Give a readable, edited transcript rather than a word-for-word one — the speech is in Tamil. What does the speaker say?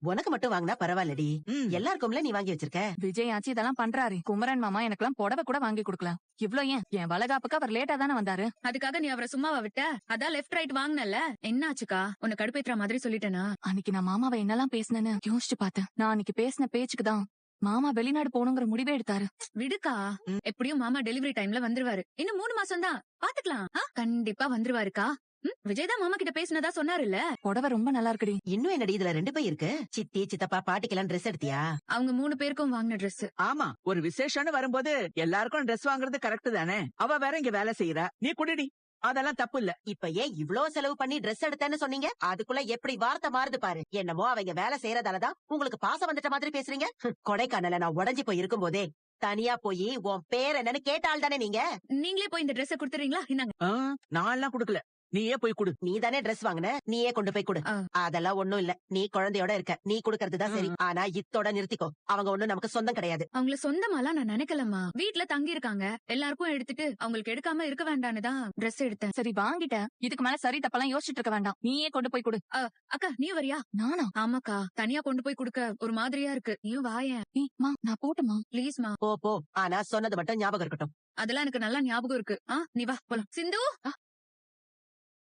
உனக்கு மட்டும் வாங்கினா பரவாயில்லடி, எல்லாருக்கும்ல நீ வாங்கி வச்சிருக்க. விஜய் ஆச்சு இதெல்லாம் பண்றாரு. குமரன் மாமா எனக்கெல்லாம் புடவை கூட வாங்கி கொடுக்கலாம். இவ்ளோ ஏன் என் வளகாப்புக்கு அவர் லேட்டா தானே வந்தாரு. அதுக்காக நீ அவரை சும்மாவா விட்ட? அதான் லெஃப்ட் ரைட் வாங்கினல. என்ன ஆச்சுக்கா? உன்னை கடுப்பேத்துற மாதிரி சொல்லிட்டேனா? அன்னைக்கு நான் மாமாவை என்னெல்லாம் பேசினேன்னு யோசிச்சு பார்த்தேன். நான் அன்னைக்கு பேசின பேச்சுக்குதான் மாமா வெளிநாடு போகணுங்கிற முடிவே எடுத்தாரு. விடுக்கா, எப்படியும் மாமா டெலிவரி டைம்ல வந்துருவாரு. இன்னும் 3 மாசம் தான், பாத்துக்கலாம். கண்டிப்பா வந்துருவாருக்கா. விஜய் தான் மாமா கிட்ட பேசினதா சொன்னாருல்ல. புடவை ரொம்ப நல்லா இருக்குடி. இன்னும் என்னடி இதுல 2 பை இருக்கு? சித்தி சித்தப்பா பாட்டிக்கெல்லாம் ட்ரெஸ் எடுத்தியா? அவங்க 3 பேருக்கும் வாங்கின ட்ரெஸ். ஆமா, ஒரு விசேஷம்னு வரும்போது எல்லாருக்கும் ட்ரெஸ் வாங்குறது கரெக்ட் தானே. அவ வேற இங்க வேலை செய்யறா, நீ குடிடி, அதெல்லாம் தப்பு இல்ல. இப்ப ஏன் இவ்ளோ செலவு பண்ணி ட்ரெஸ் எடுத்தேன்னு சொன்னீங்க? அதுக்குள்ள எப்படி வார்த்தை மாறுது பாரு. என்னமோ அவங்க வேலை செய்யறதாலதான் உங்களுக்கு பாசம் வந்துட்ட மாதிரி பேசுறீங்க. கொடைக்கானல நான் உடஞ்சி போய் இருக்கும் போதே தனியா போய் உன் பேர் என்னன்னு கேட்டால் தானே நீங்க. நீங்களே போய் இந்த ட்ரெஸ் கொடுத்துறீங்களா? இந்தாங்க. நான் எல்லாம் குடுக்கல, நீயே போய் குடு. நீ தானே ட்ரெஸ் வாங்கின, நீயே கொண்டு போய் கொடு. அதெல்லாம் ஒண்ணும் இல்ல, நீ குழந்தையோட இருக்க, நீ குடுக்கறதுதான் சரி. ஆனா இத்தோட நிறுத்திக்கோ, அவங்க ஒண்ணும் நமக்கு சொந்தம் கிடையாது. அவங்கள சொந்தமாலாம் நான் நினைக்கலமா. வீட்டுல தங்கி இருக்காங்க, எல்லாருக்கும் எடுத்துட்டு அவங்களுக்கு எடுக்காம இருக்க வேண்டான்னு தான் ட்ரெஸ் எடுத்தேன். சரி வாங்கிட்டேன், இதுக்கு மேல சரி தப்பெல்லாம் யோசிச்சுட்டு இருக்க வேண்டாம். நீயே கொண்டு போய் கொடு. அக்கா நீ வரியா? நானா? ஆமாக்கா, தனியா கொண்டு போய் குடுக்க ஒரு மாதிரியா இருக்கு. நீயும் வாயேன். நான் போட்டுமா? ப்ளீஸ்மா. போ போ, ஆனா சொன்னது மட்டும் ஞாபகம் இருக்கட்டும். அதெல்லாம் எனக்கு நல்லா ஞாபகம் இருக்கு. நீ வா போலாம். சிந்து